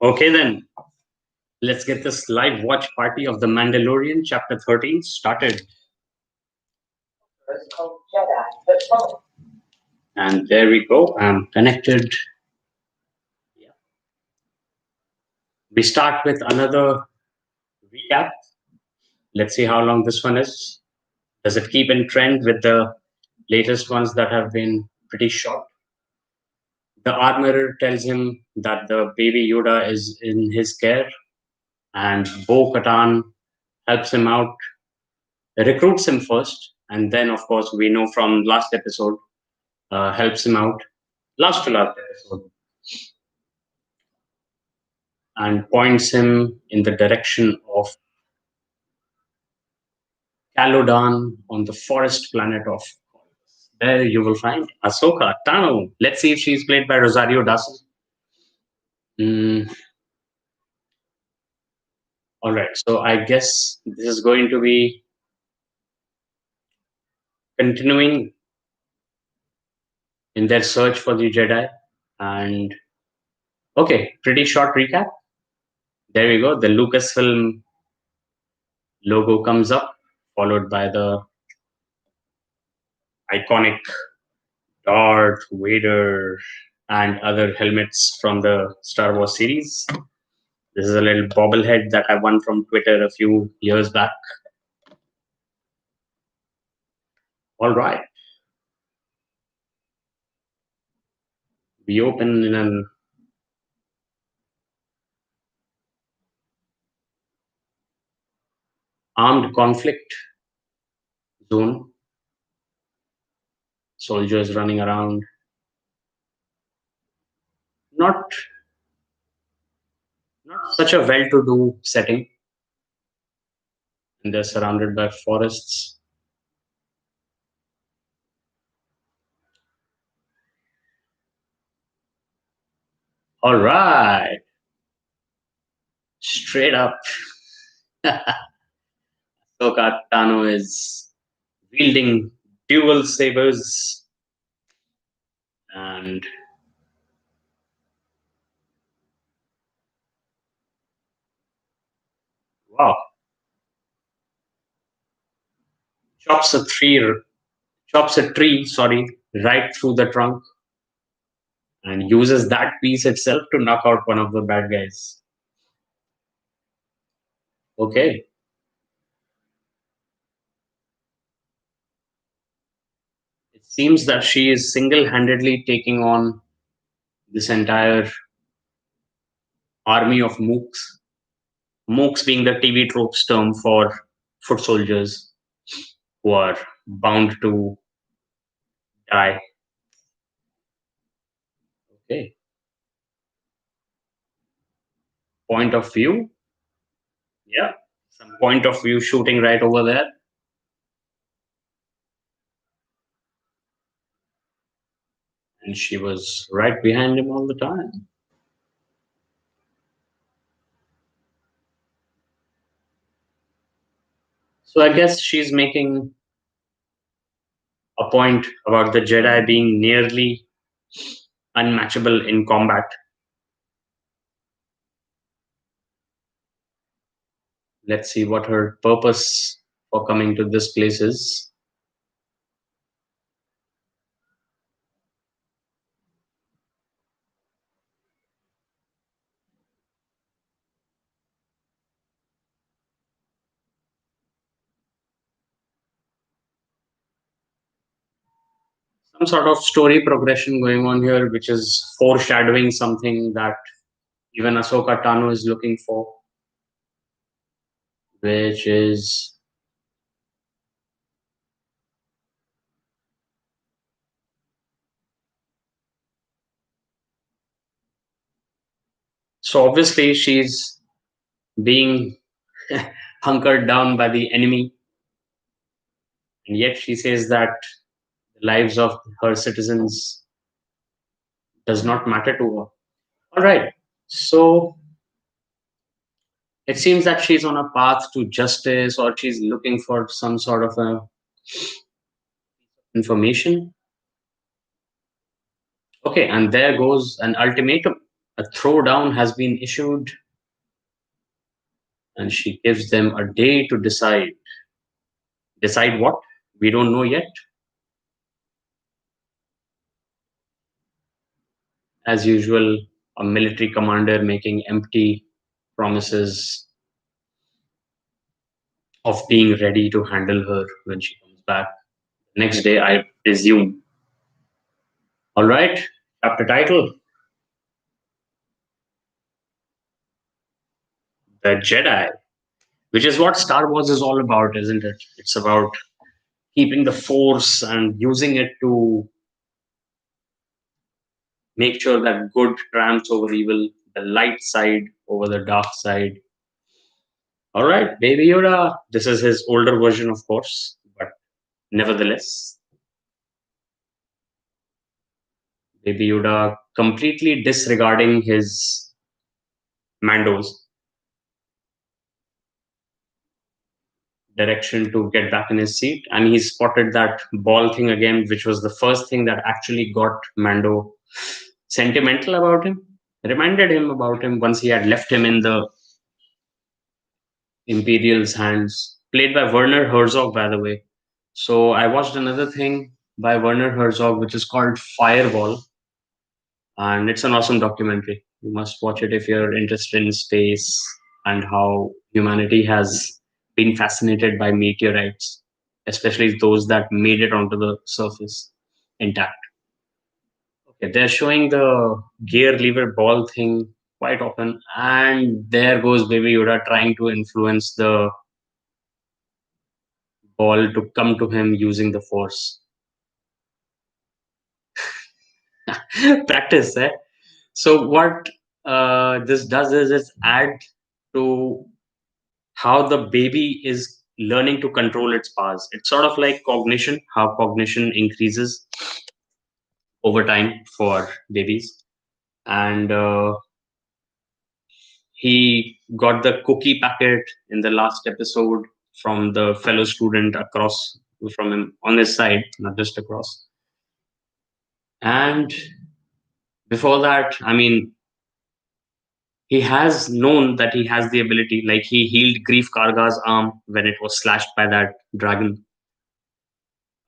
Okay, then let's get this live watch party of The Mandalorian, Chapter 13, started. And there we go. I'm connected. Yeah. We start with another recap. Let's see how long this one is. Does it keep in trend with the latest ones that have been pretty short? The armorer tells him that the baby Yoda is in his care, and Bo Katan helps him out, recruits him first, and then, of course, we know from last episode, helps him out, last to last episode, and points him in the direction of Calodan on the forest planet of. There you will find Ahsoka Tano. Let's see if she's played by Rosario Dawson. Mm, all right, so I guess this is going to be continuing in their search for the Jedi. And okay, pretty short recap. There we go. The Lucasfilm logo comes up, followed by the iconic Darth, Vader, and other helmets from the Star Wars series. This is a little bobblehead that I won from Twitter a few years back. All right. We open in an armed conflict zone. Soldiers running around. Not such a well-to-do setting. And they're surrounded by forests. All right. Straight up. Ahsoka Tano is wielding dual sabers and wow, chops a tree, sorry, right through the trunk and uses that piece itself to knock out one of the bad guys. Okay, it seems that she is single-handedly taking on this entire army of mooks. Mooks being the TV tropes term for foot soldiers who are bound to die. Okay. Point of view. Yeah. Some point of view shooting right over there. And she was right behind him all the time. So I guess she's making a point about the Jedi being nearly unmatchable in combat. Let's see what her purpose for coming to this place is. Some sort of story progression going on here, which is foreshadowing something that even Ahsoka Tano is looking for, which is so obviously she's being hunkered down by the enemy, and yet she says that the lives of her citizens does not matter to her. All right, so it seems that she's on a path to justice, or she's looking for some sort of information. Okay, and there goes an ultimatum. A throwdown has been issued, and she gives them a day to decide. Decide what? We don't know yet. As usual, a military commander making empty promises of being ready to handle her when she comes back. Next day, I presume. All right, chapter title: The Jedi, which is what Star Wars is all about, isn't it? It's about keeping the Force and using it to make sure that good triumphs over evil, the light side over the dark side. All right, Baby Yoda. This is his older version, of course, but nevertheless, Baby Yoda completely disregarding his Mando's direction to get back in his seat, and he spotted that ball thing again, which was the first thing that actually got Mando sentimental about him, reminded him about him once he had left him in the Imperial's hands. Played by Werner Herzog, by the way. So I watched another thing by Werner Herzog, which is called Fireball, and it's an awesome documentary. You must watch it if you're interested in space and how humanity has been fascinated by meteorites, especially those that made it onto the surface intact. Okay, they're showing the gear lever ball thing quite often, and there goes Baby Yoda trying to influence the ball to come to him using the force. Practice, eh? So what this does is it's add to how the baby is learning to control its powers. It's sort of like cognition, how cognition increases over time for babies. And he got the cookie packet in the last episode from the fellow student across from him on his side, not just across. And before that, I mean, he has known that he has the ability, like he healed Grief Karga's arm when it was slashed by that dragon.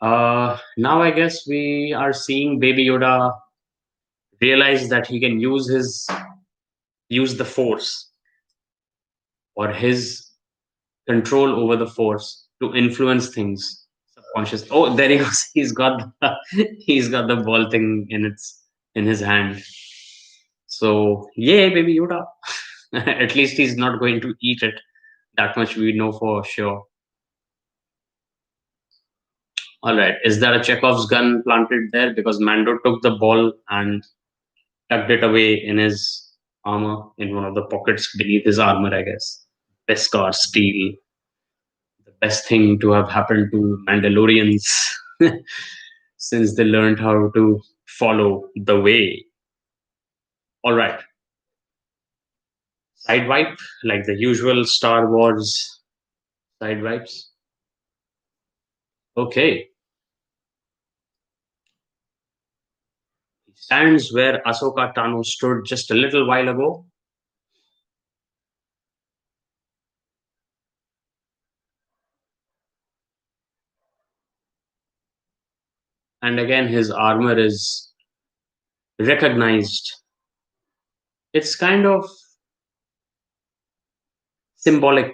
Now I guess we are seeing Baby Yoda realize that he can use the force or his control over the force to influence things subconscious. Oh, there he goes. He's got the ball thing in his hand. So yay, Baby Yoda. At least he's not going to eat it. That much we know for sure. All right. Is that a Chekhov's gun planted there? Because Mando took the ball and tucked it away in his armor, in one of the pockets beneath his armor, I guess. Beskar steel, the best thing to have happened to Mandalorians since they learned how to follow the way. All right. Side wipe, like the usual Star Wars side wipes. Okay. He stands where Ahsoka Tano stood just a little while ago. And again, his armor is recognized. It's kind of symbolic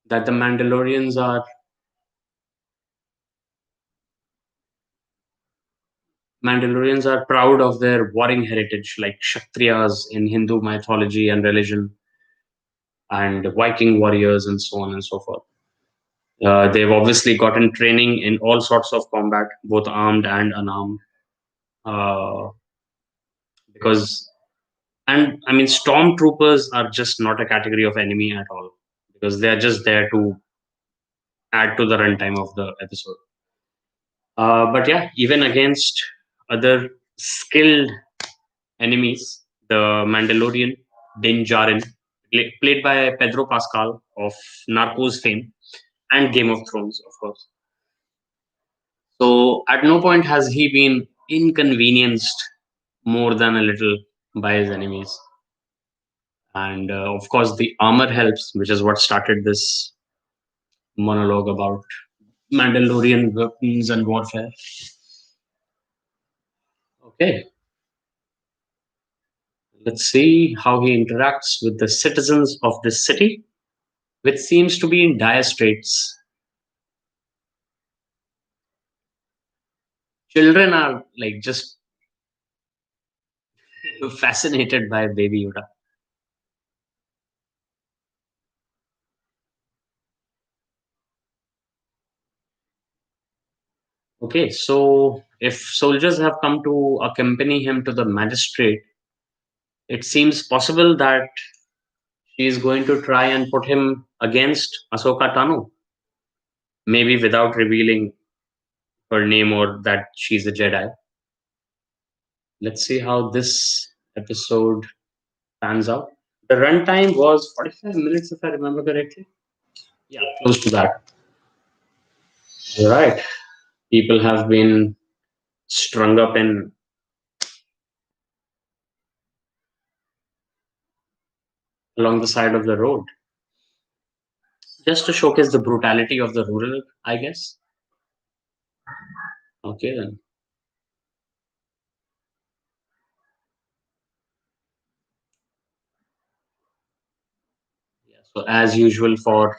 that the Mandalorians are proud of their warring heritage, like Kshatriyas in Hindu mythology and religion, and Viking warriors, and so on and so forth. They've obviously gotten training in all sorts of combat, both armed and unarmed, uh, because and I mean, stormtroopers are just not a category of enemy at all, because they are just there to add to the runtime of the episode. But yeah, even against other skilled enemies, the Mandalorian Din Djarin, played by Pedro Pascal of Narcos fame and Game of Thrones, of course. So at no point has he been inconvenienced more than a little by his enemies. And of course, the armor helps, which is what started this monologue about Mandalorian weapons and warfare. Okay, let's see how he interacts with the citizens of this city, which seems to be in dire straits. Children are like just fascinated by Baby Yoda. Okay, so if soldiers have come to accompany him to the magistrate, it seems possible that she is going to try and put him against Ahsoka Tano, maybe without revealing her name or that she's a Jedi. Let's see how this episode pans out. The runtime was 45 minutes, if I remember correctly. Yeah, close to that. You're right. People have been strung up in along the side of the road just to showcase the brutality of the rural, I guess. Okay, then. Yeah, so, as usual for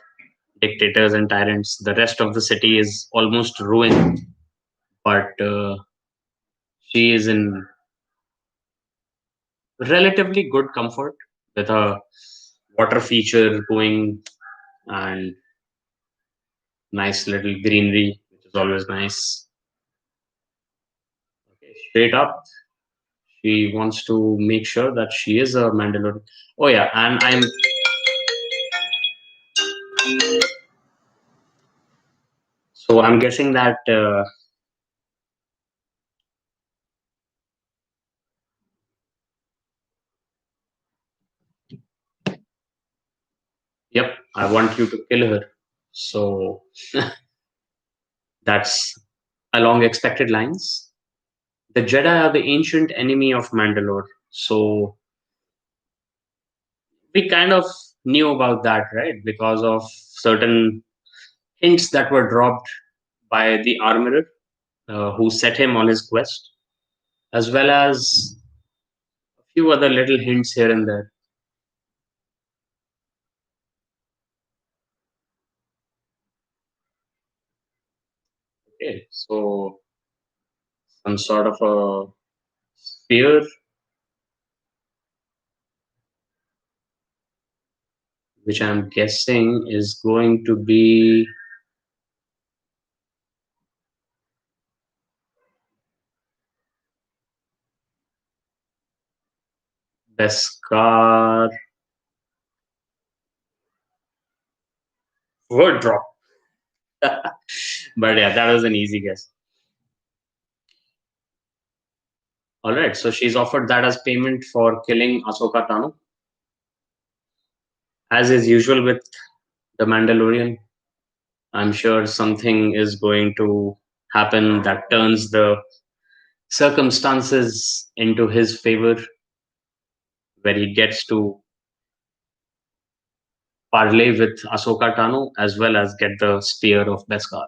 dictators and tyrants, the rest of the city is almost ruined, but she is in relatively good comfort with a water feature going and nice little greenery, which is always nice. Okay, straight up, she wants to make sure that she is a Mandalorian. Oh yeah, and I'm guessing that yep, I want you to kill her. So that's along expected lines. The Jedi are the ancient enemy of Mandalore. So we kind of knew about that, right? Because of certain hints that were dropped by the armorer who set him on his quest, as well as a few other little hints here and there. Okay, so some sort of a spear, which I'm guessing is going to be Beskar word drop. But yeah, that was an easy guess. All right, so she's offered that as payment for killing Ahsoka Tano, as is usual with the Mandalorian. I'm sure something is going to happen that turns the circumstances into his favor, where he gets to parlay with Ahsoka Tano as well as get the spear of Beskar.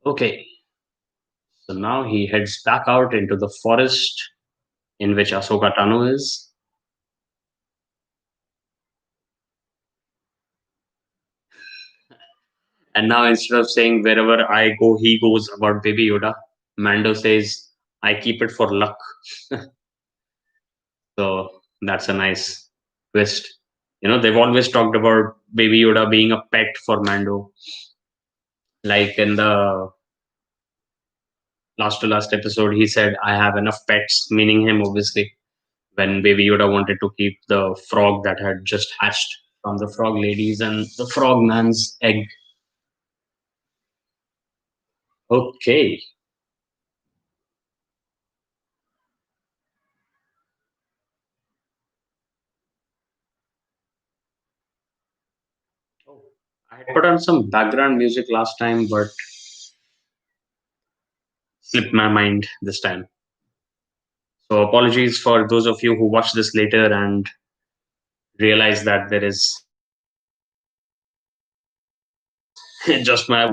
Okay, so now he heads back out into the forest in which Ahsoka Tano is. And now instead of saying wherever I go, he goes about Baby Yoda, Mando says, I keep it for luck. So that's a nice twist. They've always talked about Baby Yoda being a pet for Mando. Like in the last to last episode, he said, I have enough pets, meaning him, obviously, when Baby Yoda wanted to keep the frog that had just hatched from the frog ladies and the frog man's egg. Okay. Oh, I had put on some background music last time, but slipped my mind this time. So apologies for those of you who watch this later and realize that there is just my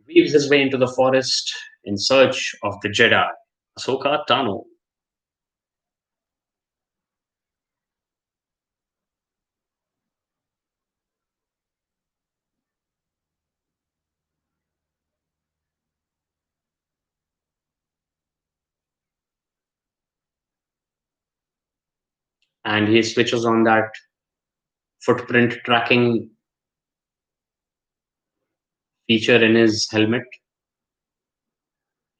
weaves his way into the forest in search of the Jedi, Ahsoka Tano, and he switches on that footprint tracking feature in his helmet.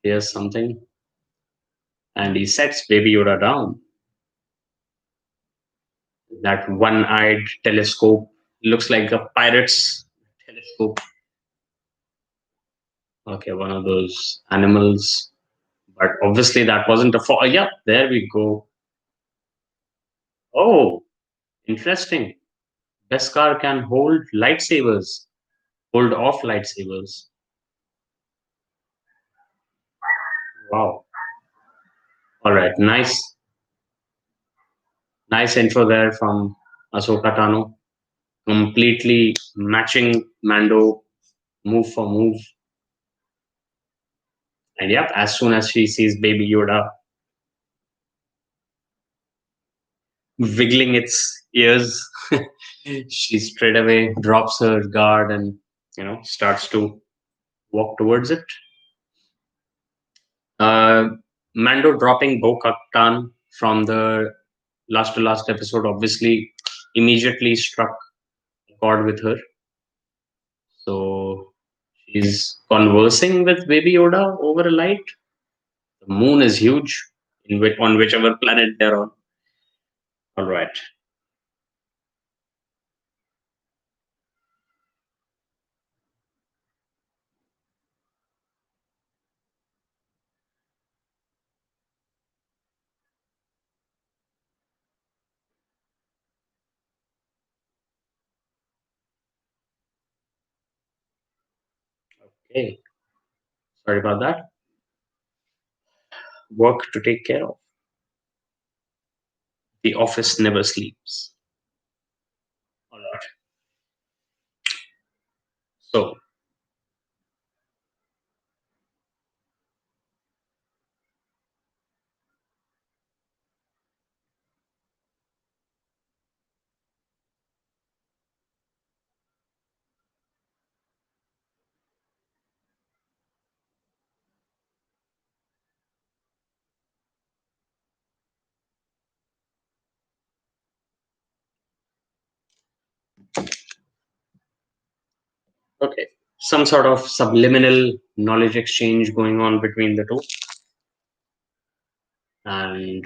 Here's something, and he sets Baby Yoda down. That one-eyed telescope looks like a pirate's telescope. Okay, one of those animals, but obviously that wasn't a fall. Yeah, there we go. Oh, interesting. Beskar can hold lightsabers, hold off lightsabers. Wow. All right, nice intro there from Ahsoka Tano. Completely matching Mando move for move. And yep, as soon as she sees Baby Yoda wiggling its ears, she straight away drops her guard and starts to walk towards it. Uh, Mando dropping Bo Katan from the last to last episode obviously immediately struck a chord with her. So she's conversing with Baby Yoda over a light. The moon is huge on whichever planet they're on. All right. Okay. Sorry about that. Work to take care of. The office never sleeps. All right. So, okay. Some sort of subliminal knowledge exchange going on between the two. And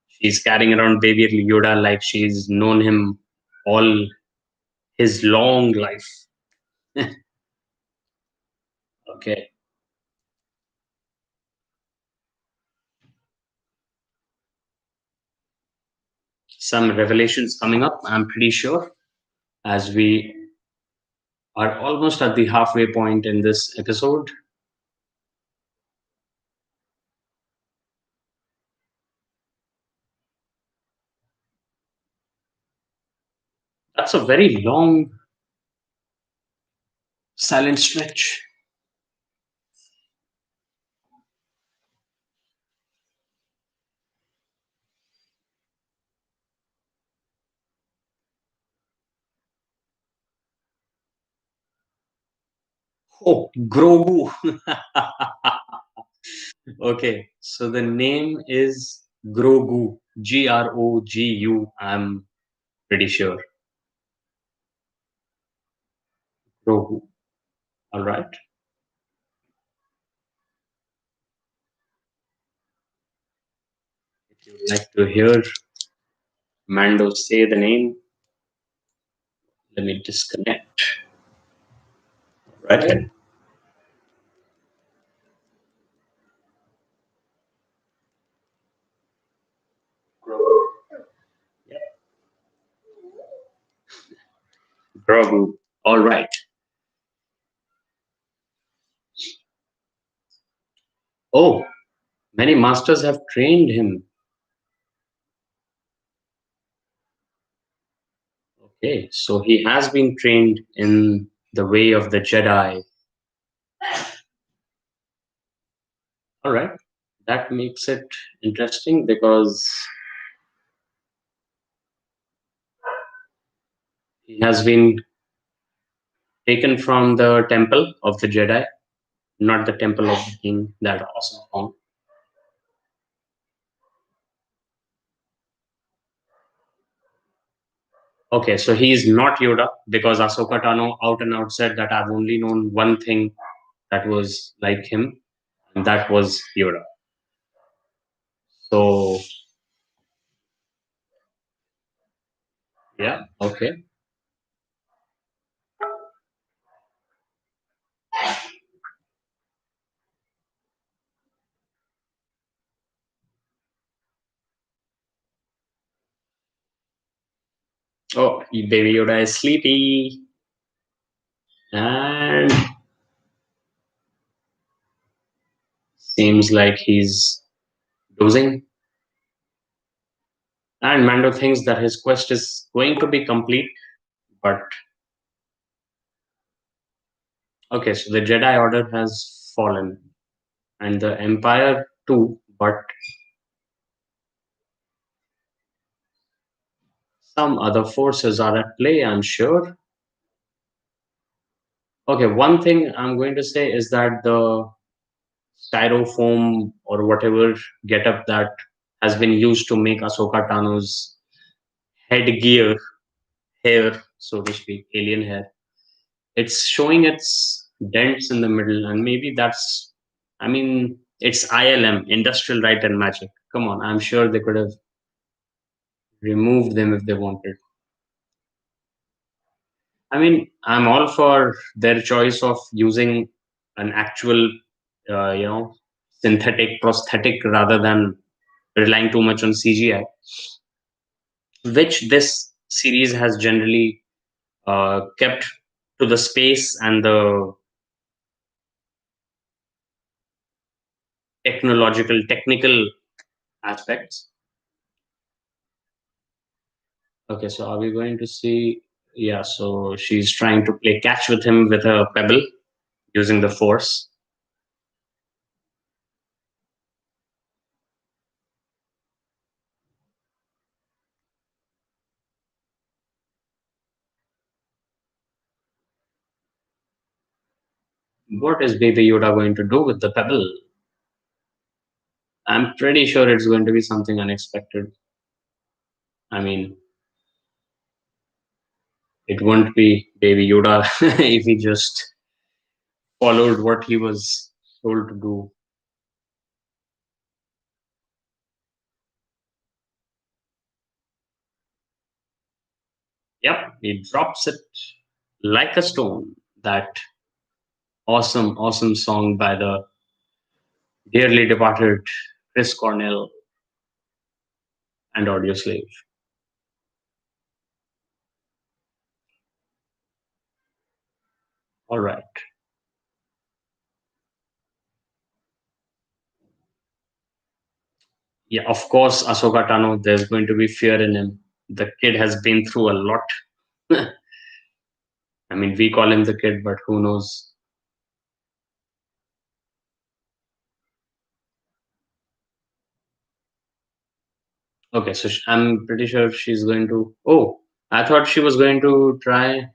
she's carrying around baby Yoda like she's known him all his long life. Okay. Some revelations coming up, I'm pretty sure, as we are almost at the halfway point in this episode. That's a very long silent stretch. Oh, Grogu. Okay, so the name is Grogu. Grogu. I'm pretty sure. Grogu. All right. If you'd like to hear Mando say the name, let me disconnect. Right. Grogu. Yeah. Grogu. All right. Oh, Many masters have trained him. Okay, so he has been trained in the way of the Jedi. All right, that makes it interesting because he has been taken from the temple of the Jedi, not the temple of the king, that awesome song. Okay, so he is not Yoda because Ahsoka Tano out and out said that I've only known one thing that was like him, and that was Yoda. So, yeah, okay. Oh, baby Yoda is sleepy, and seems like he's dozing. And Mando thinks that his quest is going to be complete, but okay, so the Jedi Order has fallen, and the Empire too, but some other forces are at play, I'm sure. Okay, one thing I'm going to say is that the styrofoam or whatever getup that has been used to make Ahsoka Tano's headgear, hair, so to speak, alien hair, it's showing its dents in the middle, and maybe that's, I mean, it's ILM, Industrial Light and Magic. Come on, I'm sure they could have removed them if they wanted. I mean, I'm all for their choice of using an actual, you know, synthetic prosthetic rather than relying too much on CGI, which this series has generally kept to the space and the technical aspects. Okay, so are we going to see? Yeah, so she's trying to play catch with him with a pebble using the force. What is Baby Yoda going to do with the pebble? I'm pretty sure it's going to be something unexpected. I mean, it won't be Baby Yoda if he just followed what he was told to do. Yep, he drops it like a stone. That awesome, awesome song by the dearly departed Chris Cornell and Audio Slave. All right. Yeah, of course, Ahsoka Tano, there's going to be fear in him. The kid has been through a lot. I mean, we call him the kid, but who knows? Okay, so I'm pretty sure she's going to. Oh, I thought she was going to try.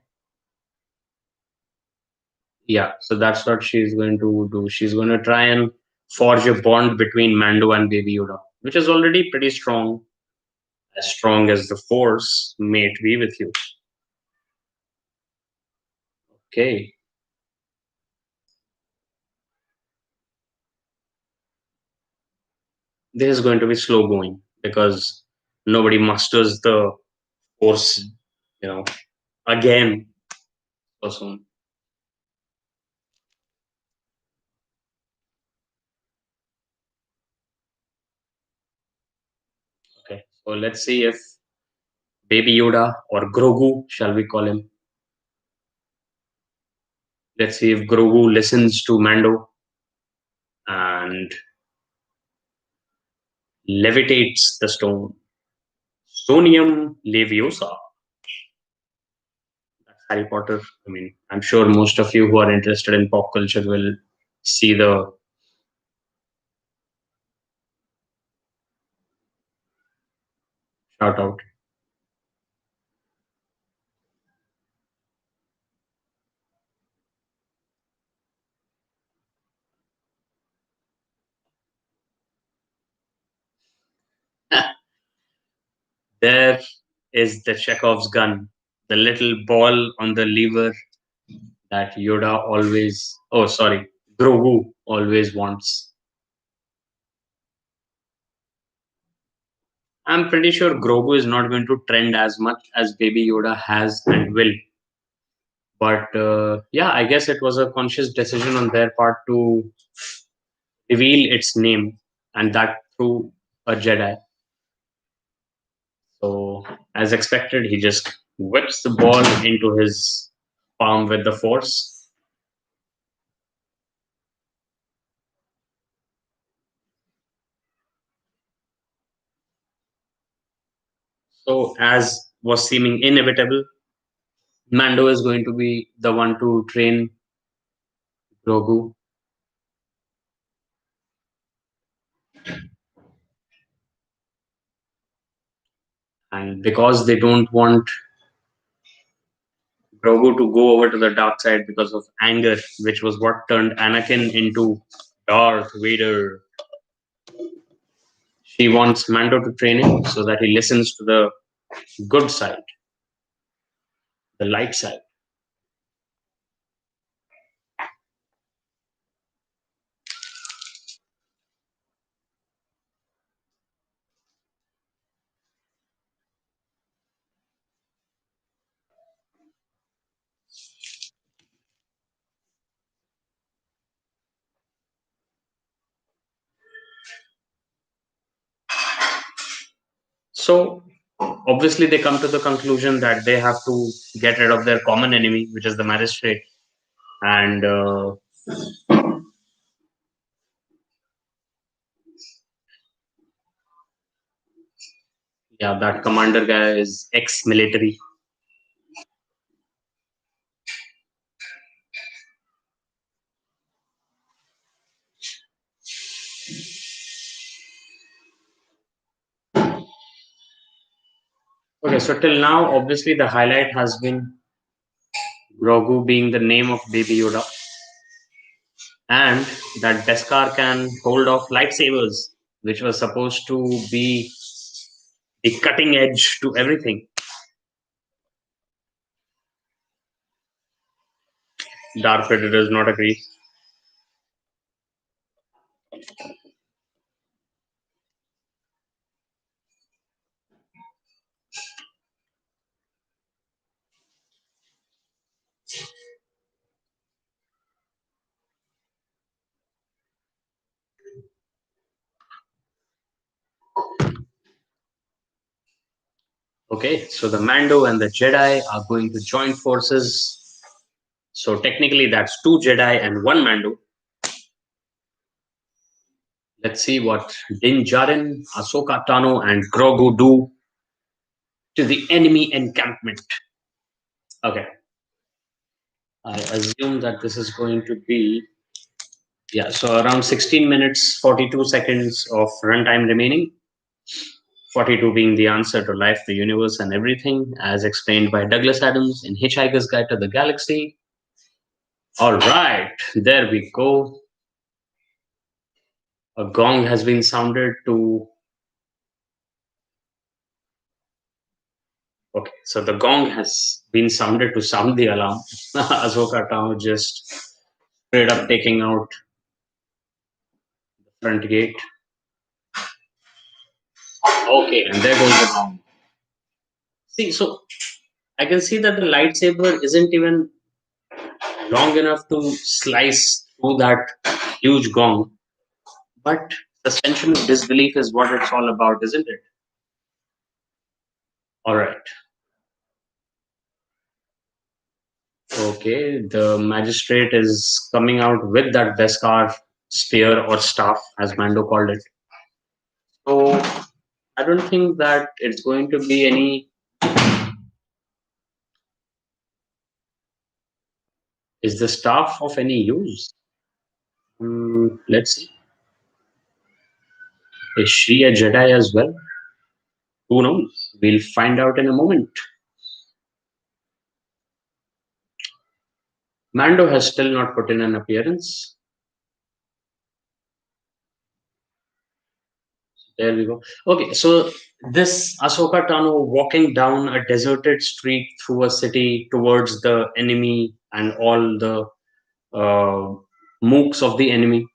Yeah, so that's what she's going to do. She's going to try and forge a bond between Mando and Baby Yoda, which is already pretty strong, as strong as the Force. May it be with you. Okay, this is going to be slow going because nobody masters the Force, you know, again so soon. Okay, so let's see if Baby Yoda or Grogu, shall we call him? Let's see if Grogu listens to Mando and levitates the stone. Stonium leviosa. That's Harry Potter. I mean, I'm sure most of you who are interested in pop culture will see the shout out. There is the Chekhov's gun, the little ball on the lever that Yoda always, oh, sorry, Grogu always wants. I'm pretty sure Grogu is not going to trend as much as Baby Yoda has and will. But yeah, I guess it was a conscious decision on their part to reveal its name, and that through a Jedi. So, as expected, he just whips the ball into his palm with the force. So, as was seeming inevitable, Mando is going to be the one to train Grogu. And because they don't want Grogu to go over to the dark side because of anger, which was what turned Anakin into Darth Vader, she wants Mando to train him so that he listens to the good side, the light side. So, obviously, they come to the conclusion that they have to get rid of their common enemy, which is the magistrate. And yeah, that commander guy is ex military. Okay, so till now, obviously, the highlight has been Grogu being the name of Baby Yoda, and that Beskar can hold off lightsabers, which was supposed to be the cutting edge to everything. Darth Vader does not agree. Okay, so the Mando and the Jedi are going to join forces. So technically, that's two Jedi and one Mando. Let's see what Din Djarin, Ahsoka Tano, and Grogu do to the enemy encampment. Okay, I assume that this is going to be, yeah, so around 16 minutes, 42 seconds of runtime remaining. 42 being the answer to life, the universe, and everything, as explained by Douglas Adams in Hitchhiker's Guide to the Galaxy. All right, there we go. A gong has been sounded to. Okay, so the gong has been sounded to sound the alarm. Ahsoka Tano just straight up taking out the front gate. Okay, and there goes the gong. See, so I can see that the lightsaber isn't even long enough to slice through that huge gong. But suspension of disbelief is what it's all about, isn't it? All right. Okay, the magistrate is coming out with that Beskar spear or staff, as Mando called it. So I don't think that it's going to be any. Is the staff of any use? Let's see. Is she a Jedi as well? Who knows? We'll find out in a moment. Mando has still not put in an appearance. There we go. Okay, so this Ahsoka Tano walking down a deserted street through a city towards the enemy and all the uh, mooks of the enemy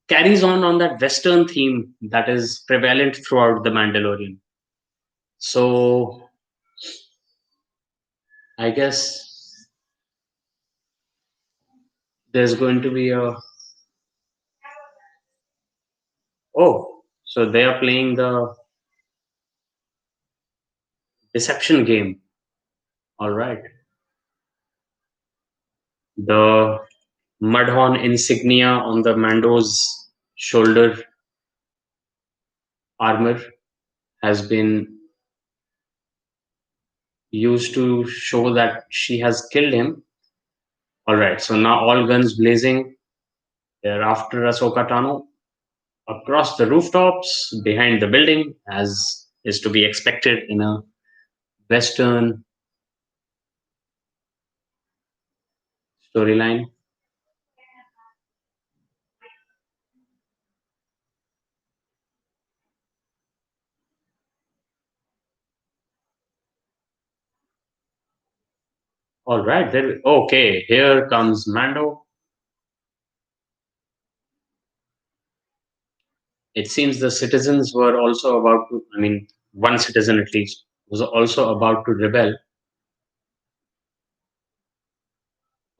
carries on that Western theme that is prevalent throughout the Mandalorian. So I guess there's going to be a oh, so they are playing the deception game. All right, the Mudhorn insignia on the Mando's shoulder armor has been used to show that she has killed him. All right, so now all guns blazing. They're after Ahsoka Tano across the rooftops, behind the building, as is to be expected in a Western storyline. All right, there. Okay, here comes Mando. It seems the citizens were also about to. I mean, one citizen at least was also about to rebel.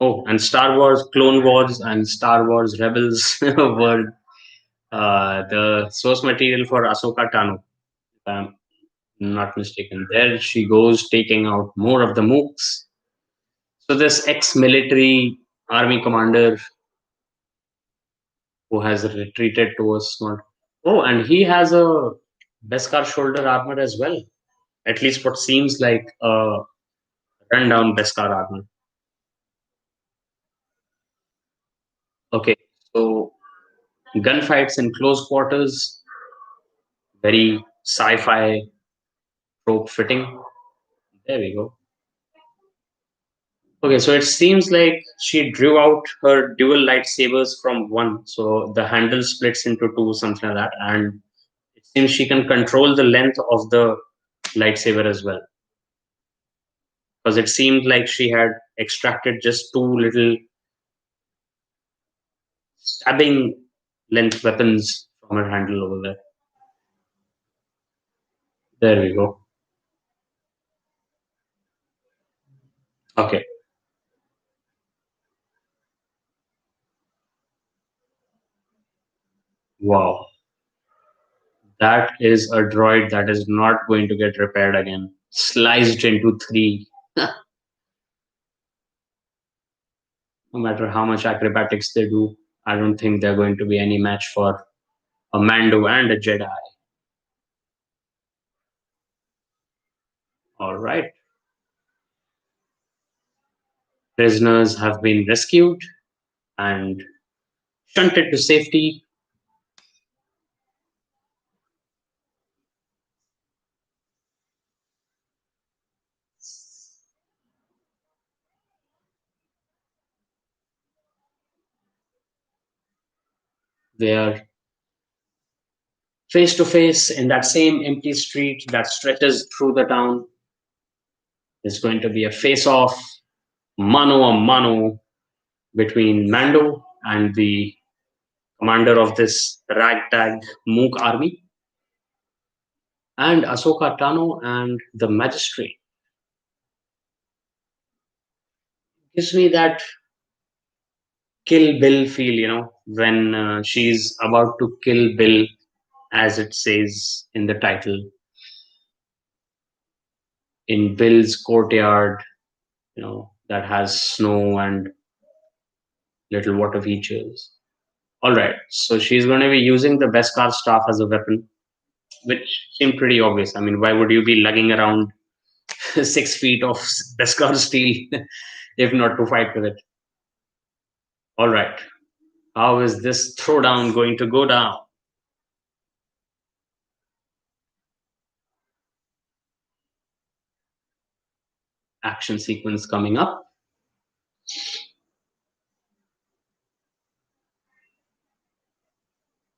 Oh, and Star Wars, Clone Wars, and Star Wars Rebels were the source material for Ahsoka Tano, if I'm not mistaken. There she goes, taking out more of the mooks. So this ex-military army commander who has retreated to a small. Oh, and he has a Beskar shoulder armor as well. At least what seems like a rundown Beskar armor. Okay, so gunfights in close quarters, very sci-fi trope fitting. There we go. Okay, so it seems like she drew out her dual lightsabers from one, so the handle splits into two, something like that, and it seems she can control the length of the lightsaber as well. Because it seemed like she had extracted just two little stabbing length weapons from her handle over there. There we go. Okay. Wow. That is a droid that is not going to get repaired again. Sliced into three. No matter how much acrobatics they do, I don't think they're going to be any match for a Mando and a Jedi. All right. Prisoners have been rescued and shunted to safety. They are face to face in that same empty street that stretches through the town. There's going to be a face off, mano a mano, between Mando and the commander of this ragtag Mook army, and Ahsoka Tano and the magistrate. Gives me that Kill Bill feel, when she's about to kill Bill, as it says in the title, in Bill's courtyard, that has snow and little water features. All right, so she's going to be using the Beskar staff as a weapon. which seemed pretty obvious. I mean, why would you be lugging around 6 feet of Beskar steel if not to fight with it? All right. How is this throwdown going to go down? Action sequence coming up.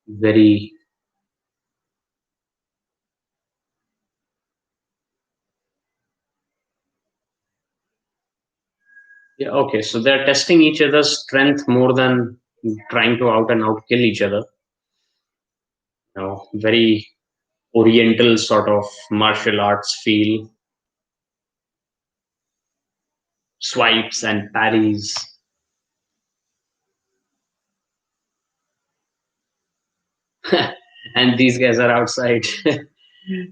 Very. Yeah, okay, so they're testing each other's strength more than trying to out and out kill each other. Very oriental sort of martial arts feel, swipes and parries. And these guys are outside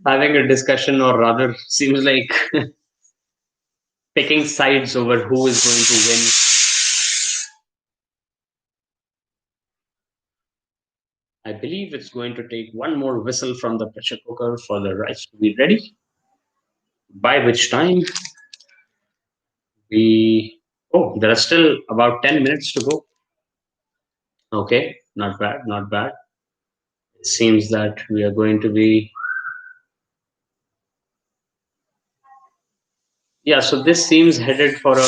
having a discussion, or rather, seems like picking sides over who is going to win. I believe it's going to take one more whistle from the pressure cooker for the rice to be ready, by which time we. Oh, there are still about 10 minutes to go. Okay, not bad, not bad. It seems that we are going to be. Yeah, so this seems headed for a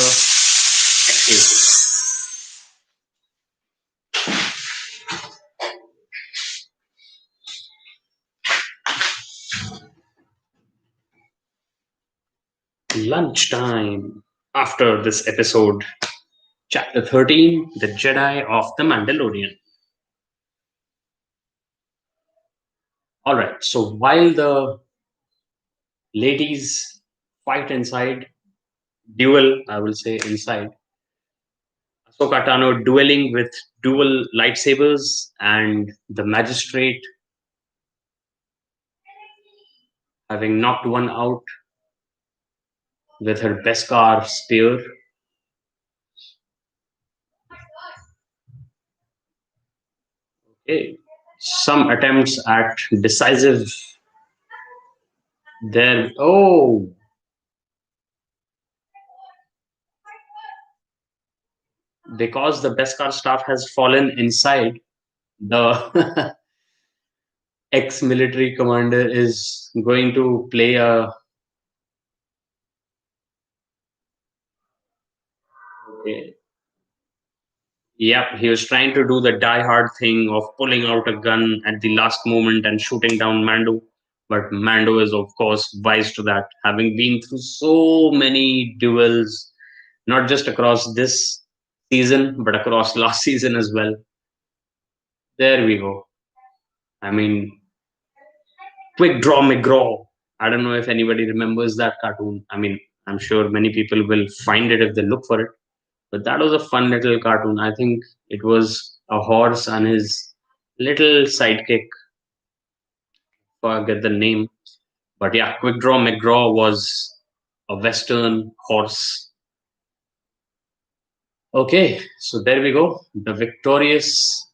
lunchtime after this episode. Chapter 13, The Jedi of the Mandalorian. All right, so while the ladies fight inside, duel, I will say inside, Ahsoka Tano dueling with dual lightsabers, and the magistrate having knocked one out with her Beskar spear. Okay. Some attempts at decisive there. Oh, because the Beskar staff has fallen inside, the ex-military commander is going to play a. Okay. Yep, he was trying to do the die-hard thing of pulling out a gun at the last moment and shooting down Mando. But Mando is, of course, wise to that, having been through so many duels, not just across this season, but across last season as well. There we go. I mean, Quick Draw McGraw. I don't know if anybody remembers that cartoon. I mean, I'm sure many people will find it if they look for it. But that was a fun little cartoon. I think it was a horse and his little sidekick. Forget the name. But yeah, Quick Draw McGraw was a Western horse. Okay, so there we go. The victorious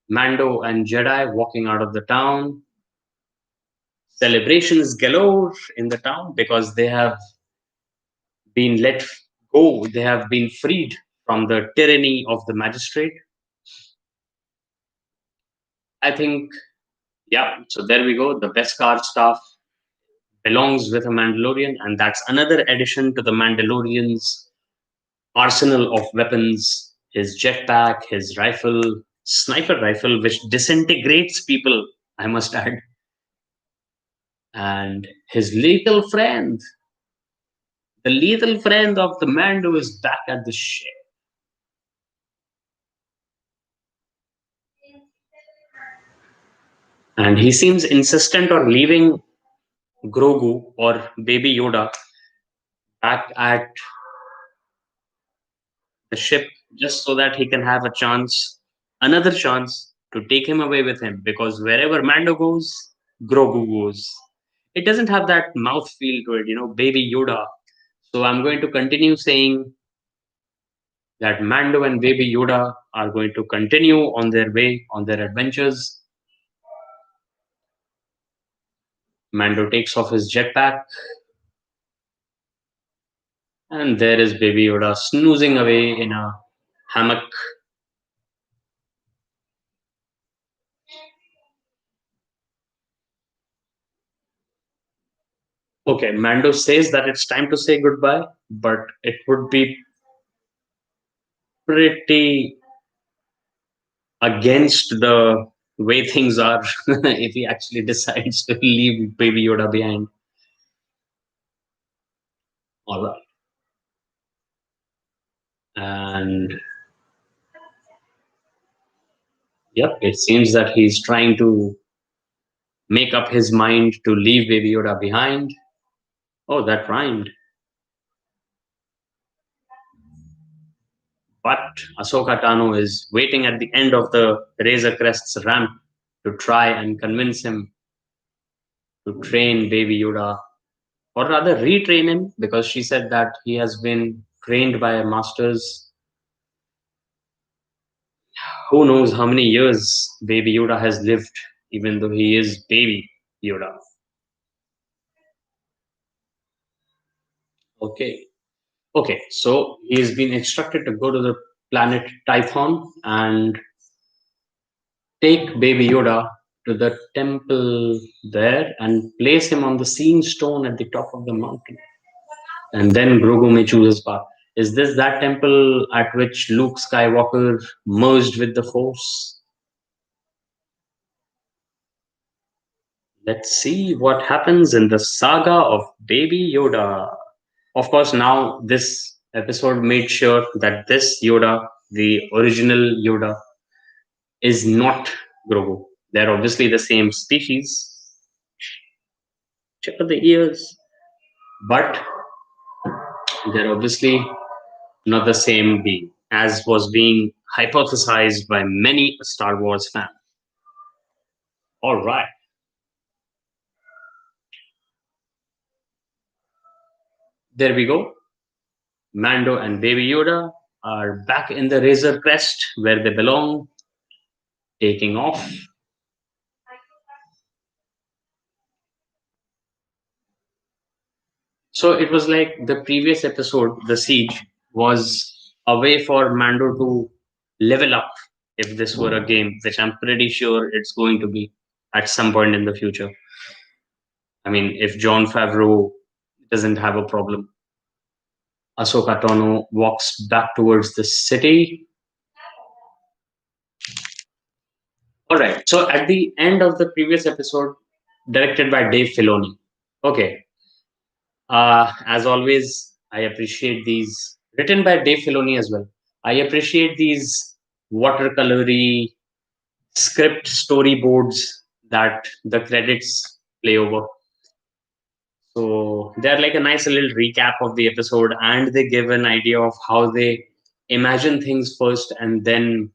Mando and Jedi walking out of the town. Celebrations galore in the town because they have been let go. They have been freed from the tyranny of the magistrate. I think, yeah, so there we go. The Beskar staff belongs with a Mandalorian, and that's another addition to the Mandalorian's arsenal of weapons. His jetpack, his rifle, sniper rifle, which disintegrates people, I must add, and his lethal friend. The lethal friend of the Mando is back at the ship. And he seems insistent on leaving Grogu or Baby Yoda back at the ship just so that he can have a chance, another chance to take him away with him. Because wherever Mando goes, Grogu goes. It doesn't have that mouth feel to it, Baby Yoda. So I'm going to continue saying that Mando and Baby Yoda are going to continue on their way, on their adventures. Mando takes off his jetpack, and there is Baby Yoda snoozing away in a hammock. Okay, Mando says that it's time to say goodbye, but it would be pretty against the way things are if he actually decides to leave Baby Yoda behind. All right. And yep, it seems that he's trying to make up his mind to leave Baby Yoda behind. Oh, that rhymed. But Ahsoka Tano is waiting at the end of the Razor Crest's ramp to try and convince him to train Baby Yoda, or rather retrain him, because she said that he has been trained by masters. Who knows how many years Baby Yoda has lived, even though he is Baby Yoda. Okay. Okay, so he's been instructed to go to the planet Tython and take Baby Yoda to the temple there and place him on the seeing stone at the top of the mountain. And then Grogu may choose his path. Is this that temple at which Luke Skywalker merged with the Force? Let's see what happens in the saga of Baby Yoda. Of course, now this episode made sure that this Yoda, the original Yoda, is not Grogu. They're obviously the same species. Check out the ears, but they're obviously not the same being, as was being hypothesized by many Star Wars fans. All right, there we go. Mando and Baby Yoda are back in the Razor Crest where they belong, taking off. So it was like the previous episode, The Siege, was a way for Mando to level up if this were a game, which I'm pretty sure it's going to be at some point in the future. I mean, if John Favreau doesn't have a problem. Ahsoka Tano walks back towards the city. All right. So at the end of the previous episode, directed by Dave Filoni. Okay. As always, I appreciate these, written by Dave Filoni as well. I appreciate these watercolory script storyboards that the credits play over. So they're like a nice little recap of the episode, and they give an idea of how they imagine things first and then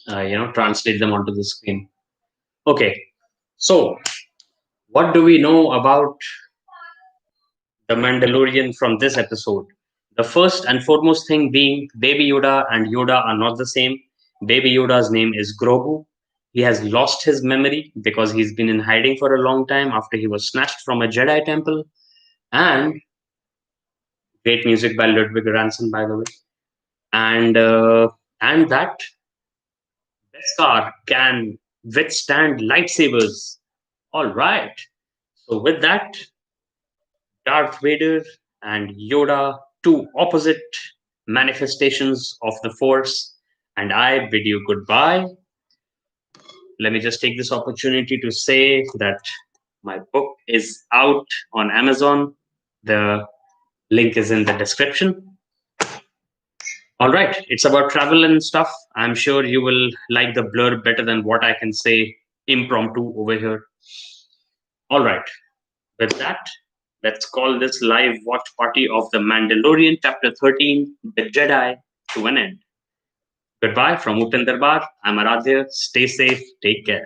translate them onto the screen. Okay, so what do we know about the Mandalorian from this episode? The first and foremost thing being Baby Yoda and Yoda are not the same. Baby Yoda's name is Grogu. He has lost his memory because he's been in hiding for a long time after he was snatched from a Jedi temple. And great music by Ludwig Göransson, by the way. And that Beskar can withstand lightsabers. All right. So with that, Darth Vader and Yoda, two opposite manifestations of the Force, and I bid you goodbye. Let me just take this opportunity to say that my book is out on Amazon. The link is in the description. All right, it's about travel and stuff. I'm sure you will like the blurb better than what I can say impromptu over here. All right, with that, let's call this live watch party of The Mandalorian Chapter 13, The Jedi, to an end. Goodbye from Upinder Bar. I'm Aradhya. Stay safe. Take care.